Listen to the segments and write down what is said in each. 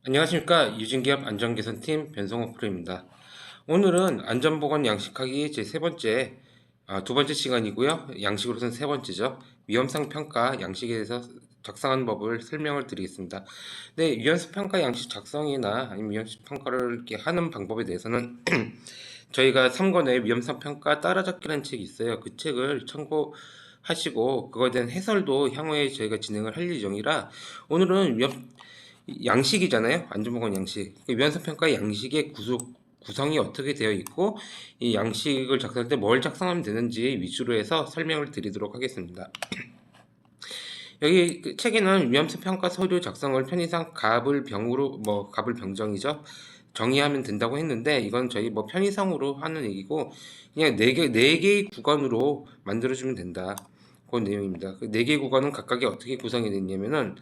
안녕하십니까. 유진기업 안전개선팀 변성호 프로입니다. 오늘은 안전보건 양식하기 제 세 번째, 두 번째 시간이고요. 양식으로서는 세 번째죠. 위험성 평가 양식에 대해서 작성하는 법을 설명을 드리겠습니다. 네, 위험성 평가 양식 작성이나 아니면 위험성 평가를 이렇게 하는 방법에 대해서는 저희가 3권의 위험성 평가 따라잡기라는 책이 있어요. 그 책을 참고하시고 그거에 대한 해설도 향후에 저희가 진행을 할 예정이라 오늘은 양식이잖아요. 안전보건 양식. 위헌성 평가 양식의 구성이 어떻게 되어 있고 이 양식을 작성할 때 뭘 작성하면 되는지 위주로 해서 설명을 드리도록 하겠습니다. 여기 그 책에는 위험성 평가 서류 작성을 편의상 갑을 병으로 갑을 병정이죠. 정의하면 된다고 했는데 이건 저희 편의상으로 하는 얘기고 그냥 네 개의 구간으로 만들어주면 된다. 그런 내용입니다. 그 네 개의 구간은 각각이 어떻게 구성이 됐냐면은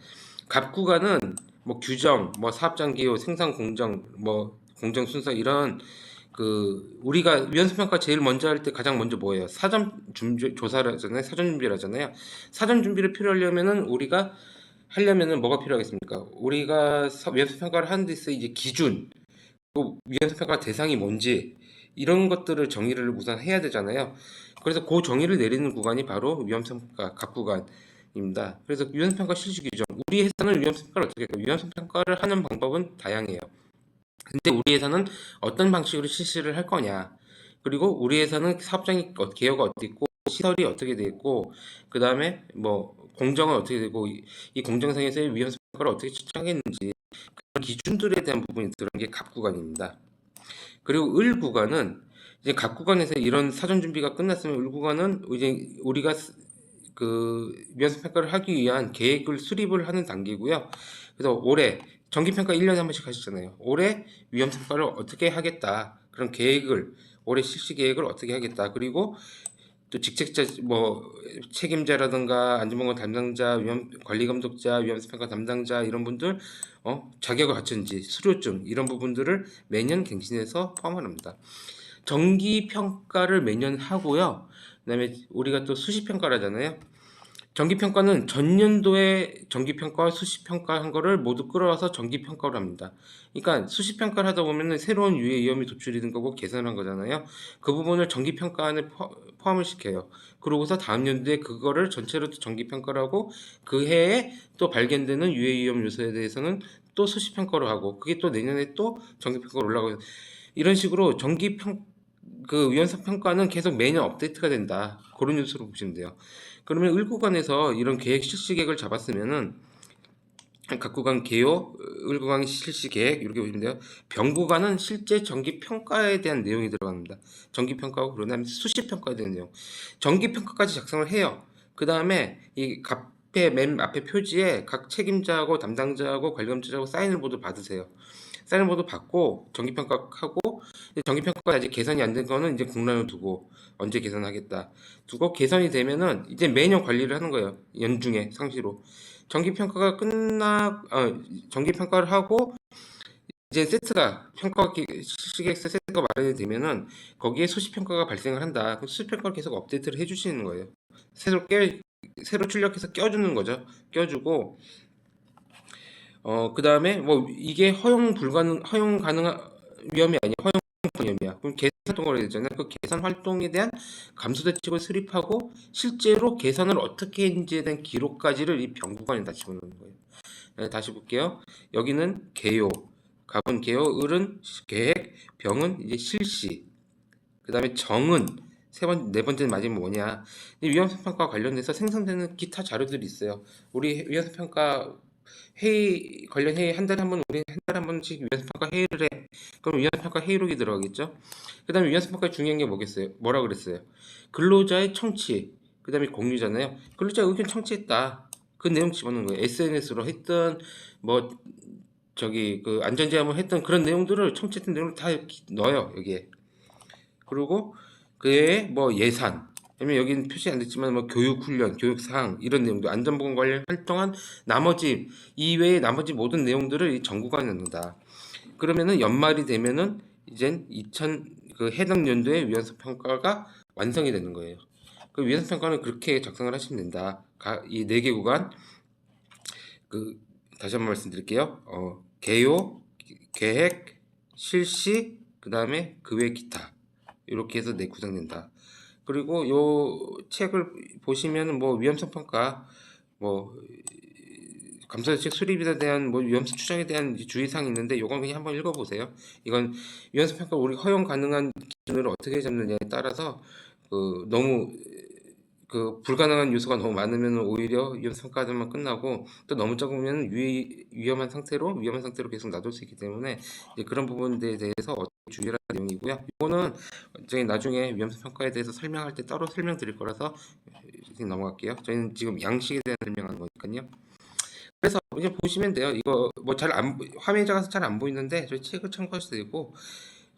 갑 구간은 규정, 사업장 기호, 생산 공정, 공정 순서 이런 우리가 위헌성 평가 제일 먼저 할 때 가장 먼저 뭐예요? 사전 준비 조사를 하잖아요. 사전 준비를 하잖아요. 사전 준비를 필요하려면은 우리가 하려면은 뭐가 필요하겠습니까? 우리가 위헌성 평가를 하는 데 있어 이제 기준, 또 위헌성 평가 대상이 뭔지 이런 것들을 정의를 우선 해야 되잖아요. 그래서 그 정의를 내리는 구간이 바로 위험성 평가 각 구간입니다. 그래서 위험성 평가 실시 규정. 우리 회사는 위험성 평가를 어떻게 할까요? 위험성 평가를 하는 방법은 다양해요. 근데 우리 회사는 어떤 방식으로 실시를 할 거냐, 그리고 우리 회사는 사업장이 개요가 어떻게 있고 시설이 어떻게 돼 있고 그 다음에 공정은 어떻게 되고 이 공정상에서의 위험성 평가를 어떻게 측정했는지 그런 기준들에 대한 부분이 들어간 게 각 구간입니다. 그리고 을 구간은 이제 각 구간에서 이런 사전 준비가 끝났으면 을 구간은 이제 우리가 위험성 평가를 하기 위한 계획을 수립을 하는 단계고요. 그래서 올해 정기평가 1년에 한 번씩 하시잖아요. 올해 위험성 평가를 어떻게 하겠다. 그런 계획을 올해 실시 계획을 어떻게 하겠다. 그리고 또 직책자 책임자라든가 안전보건 담당자, 위험 관리 감독자, 위험성 평가 담당자 이런 분들 자격을 갖춘지 수료증 이런 부분들을 매년 갱신해서 포함합니다. 정기 평가를 매년 하고요. 그다음에 우리가 또 수시 평가를 하잖아요. 정기평가는 전년도에 정기평가와 수시평가 한 거를 모두 끌어와서 정기평가로 합니다. 그러니까 수시평가를 하다 보면 새로운 유해 위험이 도출이 된 거고 개선한 거잖아요. 그 부분을 정기평가 안에 포함을 시켜요. 그러고서 다음 연도에 그거를 전체로 정기평가를 하고 그 해에 또 발견되는 유해 위험 요소에 대해서는 또 수시평가로 하고 그게 또 내년에 또 정기평가로 올라가고 이런 식으로 위원성 평가는 계속 매년 업데이트가 된다. 그런 뉴스로 보시면 돼요. 그러면 을 구간에서 이런 계획 실시 계획을 잡았으면은 각 구간 개요, 을 구간 실시 계획 이렇게 보시면 돼요. 병 구간은 실제 정기 평가에 대한 내용이 들어갑니다. 정기 평가하고 그다음에 수시 평가에 대한 내용. 정기 평가까지 작성을 해요. 그 다음에 이 앞에 맨 앞에 표지에 각 책임자하고 담당자하고 관리검사하고 사인을 모두 받으세요. 사인을 모두 받고 정기평가하고 정기평가가 아직 개선이 안 된 거는 이제 공란을 두고 언제 개선하겠다 두고 개선이 되면은 이제 매년 관리를 하는 거예요. 연중에 상시로 정기평가가 정기평가를 하고 이제 세트가 실시계획서 세트가 마련이 되면은 거기에 수시평가가 발생을 한다. 그럼 수시평가를 계속 업데이트를 해주시는 거예요. 새로 출력해서 껴주는 거죠. 껴주고 그 다음에 이게 허용 가능한 위험이 아니야. 허용 위험이야. 그럼 개선 활동을 해야 되잖아요. 그 개선 활동에 대한 감소 대책을 수립하고 실제로 개선을 어떻게 했는지에 대한 기록까지를 이 병구간에 다 집어넣는 거예요. 네, 다시 볼게요. 여기는 개요, 갑은 개요, 을은 계획, 병은 이제 실시. 그 다음에 정은 네 번째는 마지막 뭐냐. 위험성 평가와 관련돼서 생성되는 기타 자료들이 있어요. 우리 위험성 평가 관련 회의 한 달에 한 번, 우리 한 달에 한 번씩 위원성 평가 회의를 해. 그럼 위원성 평가 회의록이 들어가겠죠? 그 다음에 위원성 평가 중요한 게 뭐겠어요? 뭐라 그랬어요? 근로자의 청취, 그 다음에 공유잖아요. 근로자 의견 청취했다. 그 내용 집어넣는 거예요. SNS로 했던, 안전제한을 했던 그런 내용들을 청취했던 내용을 다 넣어요, 여기에. 그리고 그의 예산, 왜냐면 여기는 표시 안 됐지만 교육 훈련, 교육 사항 이런 내용도 안전보건 관련 활동한 나머지 이외의 나머지 모든 내용들을 이 정구간에 넣는다. 그러면은 연말이 되면은 이젠 해당 연도의 위헌성 평가가 완성이 되는 거예요. 그 위헌성 평가는 그렇게 작성을 하시면 된다. 이 네 개 구간 다시 한번 말씀드릴게요. 개요, 계획, 실시, 그 다음에 그 외 기타 이렇게 해서 구성된다. 그리고 요 책을 보시면 뭐 위험성 평가, 뭐 감사대책 수립에 대한 뭐 위험성 추정에 대한 주의사항이 있는데 요건 그냥 한번 읽어보세요. 이건 위험성 평가 우리 허용 가능한 기준으로 어떻게 잡느냐에 따라서 너무 불가능한 요소가 너무 많으면 오히려 위험성 평가만 끝나고 또 너무 적으면 위험한 상태로 계속 놔둘 수 있기 때문에 이제 그런 부분에 대해서 어떻게 주의하라는 내용이고요. 이거는 저희 나중에 위험성 평가에 대해서 설명할 때 따로 설명드릴 거라서 넘어갈게요. 저희는 지금 양식에 대한 설명하는 거니까요. 그래서 이제 보시면 돼요. 이거 뭐 잘 안 화면에 작아서 잘 안 보이는데 저희 책을 참고하셔도 되고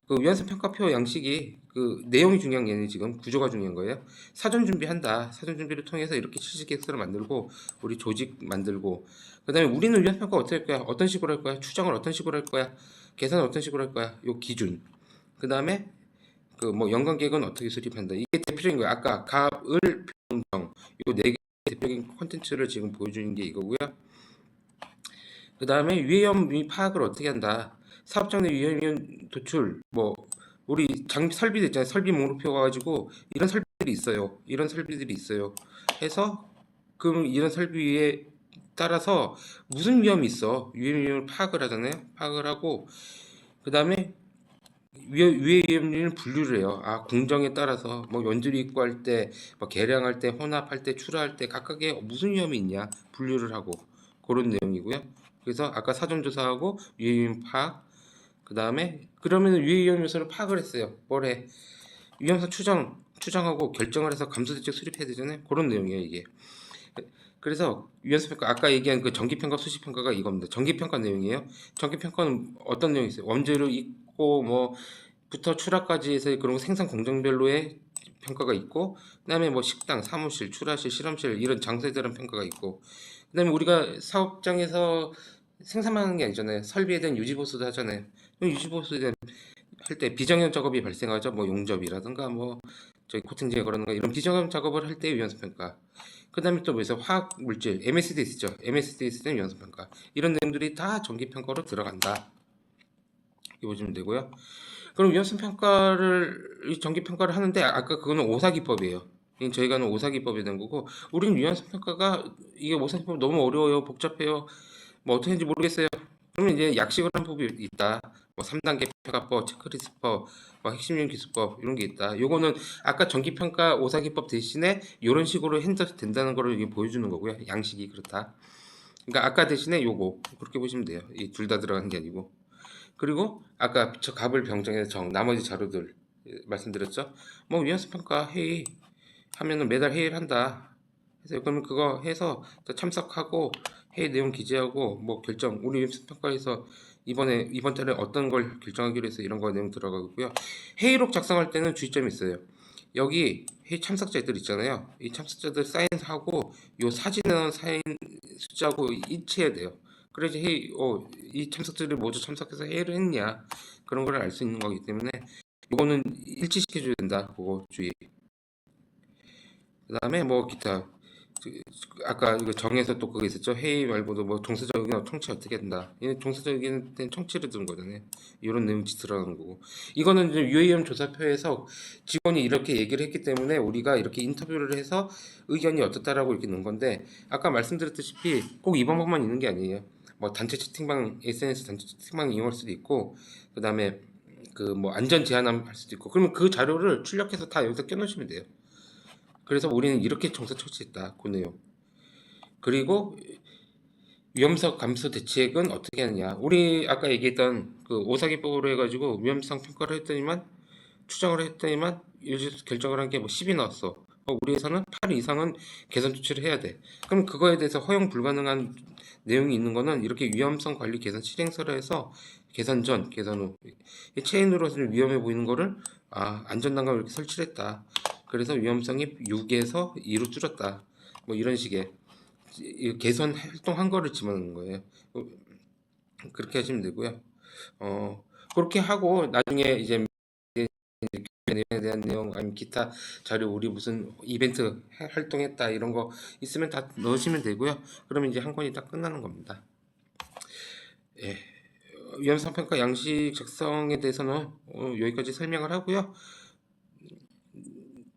위안성 평가표 양식이 내용이 중요한 게 아니라 지금 구조가 중요한 거예요. 사전 준비한다. 사전 준비를 통해서 이렇게 실시 계획서를 만들고 우리 조직 만들고 그다음에 우리는 위안성 평가 어떻게 할 거야? 어떤 식으로 할 거야? 추정을 어떤 식으로 할 거야? 계산을 어떤 식으로 할 거야? 요 기준. 그다음에 뭐 연관 계획은 어떻게 수립한다. 이게 대표적인 거예요. 아까 갑을 병정 요 네 개 대표적인 콘텐츠를 지금 보여주는 게 이거고요. 그 다음에 위험 파악을 어떻게 한다. 사업장 내 위험 도출, 뭐 우리 장비 설비도 있잖아요. 설비 목록표 가지고 이런 설비들이 있어요. 이런 설비들이 있어요. 해서 그럼 이런 설비에 따라서 무슨 위험이 있어? 위험을 파악을 하잖아요. 파악을 하고 그 다음에 위의 위험률을 분류를 해요. 공정에 따라서 뭐 연줄이 입고할 때, 뭐 계량할 때, 혼합할 때, 출하할 때 각각의 무슨 위험이 있냐 분류를 하고 그런 내용이고요. 그래서 아까 사전 조사하고 위의 위험 파악, 그 다음에 그러면 위의 위험 요소를 파악을 했어요. 뭐래? 위험성 추정하고 결정을 해서 감소 대책 수립해야 되잖아요. 그런 내용이에요 이게. 그래서 위험성 평가 아까 얘기한 정기 평가 수시 평가가 이겁니다. 정기 평가 내용이에요. 정기 평가는 어떤 내용이 있어요? 원재료 있고 뭐 부터 출하까지 해서 그런 생산 공정별로의 평가가 있고 그다음에 뭐 식당, 사무실, 출하실, 실험실 이런 장소에 대한 평가가 있고 그다음에 우리가 사업장에서 생산만 하는 게 아니잖아요. 설비에 대한 유지 보수도 하잖아요. 유지 보수에 대한 할 때 비정형 작업이 발생하죠. 뭐 용접이라든가 뭐 저기 코팅 제거라든가 이런 비정형 작업을 할 때 위험성 평가. 그다음에 또 뭐있어 화학 물질 MSD 있죠. MSD 있을 때 위험성 평가. 이런 내용들이 다 정기 평가로 들어간다. 이렇게 보시면 되고요. 그럼 위험성 평가를 정기 평가를 하는데 아까 그거는 오사기법이에요. 저희가 하는 오사기법이 된 거고 우리는 위험성 평가가 이게 오사기법 너무 어려워요, 복잡해요. 뭐 어떻게 하는지 모르겠어요. 그러면 이제 약식을 한 법이 있다. 뭐 3단계 평가법, 체크리스트법, 뭐 핵심적인 기술법 이런 게 있다. 요거는 아까 정기평가 오사기법 대신에 이런 식으로 핸드서 된다는 거를 이게 보여주는 거고요. 양식이 그렇다. 그러니까 아까 대신에 요거 그렇게 보시면 돼요. 이 둘 다 들어간 게 아니고. 그리고 아까 저 갑을 병정해서 나머지 자료들 말씀드렸죠. 뭐 위험성 평가 회의 하면은 매달 회의를 한다. 그래서 그러면 그거 해서 또 참석하고 회의 내용 기재하고 뭐 결정 우리 위험성 평가에서 이번 달에 어떤 걸 결정하기로 해서 이런 거 내용 들어가고요. 회의록 작성할 때는 주의점이 있어요. 여기 회의 참석자들 있잖아요. 이 참석자들 사인하고 요 사진에 나온 사인 숫자하고 일치해야 돼요. 그래야지 이 참석자들이 모두 참석해서 회의를 했냐 그런 걸 알 수 있는 거기 때문에 이거는 일치시켜줘야 된다. 그거 주의. 그다음에 뭐 기타 아까 이거 정에서 또 그거 있었죠. 회의 말고도 뭐 동사적 의견 청취 어떻게 된다. 이는 동사적 의견 청취를 두는 거잖아요. 이런 내용이 들어가는 거고. 이거는 이제 UAM 조사표에서 직원이 이렇게 얘기를 했기 때문에 우리가 이렇게 인터뷰를 해서 의견이 어떻다라고 이렇게 넣은 건데 아까 말씀드렸다시피 꼭 이 방법만 있는 게 아니에요. 뭐 단체 채팅방 SNS 단체 채팅방 이용할 수도 있고 그다음에 뭐 안전 제한함 할 수도 있고 그러면 그 자료를 출력해서 다 여기서 껴놓으시면 돼요. 그래서 우리는 이렇게 정서 처치했다. 그 내용. 그리고 위험성 감소 대책은 어떻게 하느냐. 우리 아까 얘기했던 오사기법으로 해가지고 위험성 평가를 했더니만 추정을 했더니만 결정을 한 게 뭐 10이 나왔어. 우리 회사는 8 이상은 개선 조치를 해야 돼. 그럼 그거에 대해서 허용 불가능한 내용이 있는 거는 이렇게 위험성 관리 개선 실행서를 해서 개선 전, 개선 후 이 체인으로 해서 위험해 보이는 거를 안전단감을 이렇게 설치를 했다. 그래서 위험성이 6에서 2로 줄었다. 뭐 이런 식의 개선 활동한 거를 집어넣는 거예요. 그렇게 하시면 되고요. 그렇게 하고 나중에 이제 내용에 대한 내용 아니면 기타 자료 우리 무슨 이벤트 활동했다 이런 거 있으면 다 넣으시면 되고요. 그러면 이제 한 권이 딱 끝나는 겁니다. 예. 위험성 평가 양식 작성에 대해서는 여기까지 설명을 하고요.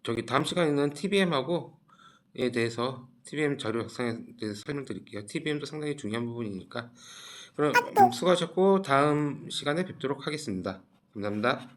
저기 다음 시간에는 TBM에 대해서 TBM 자료 작성에 대해서 설명드릴게요. TBM도 상당히 중요한 부분이니까. 그럼 수고하셨고 다음 시간에 뵙도록 하겠습니다. 감사합니다.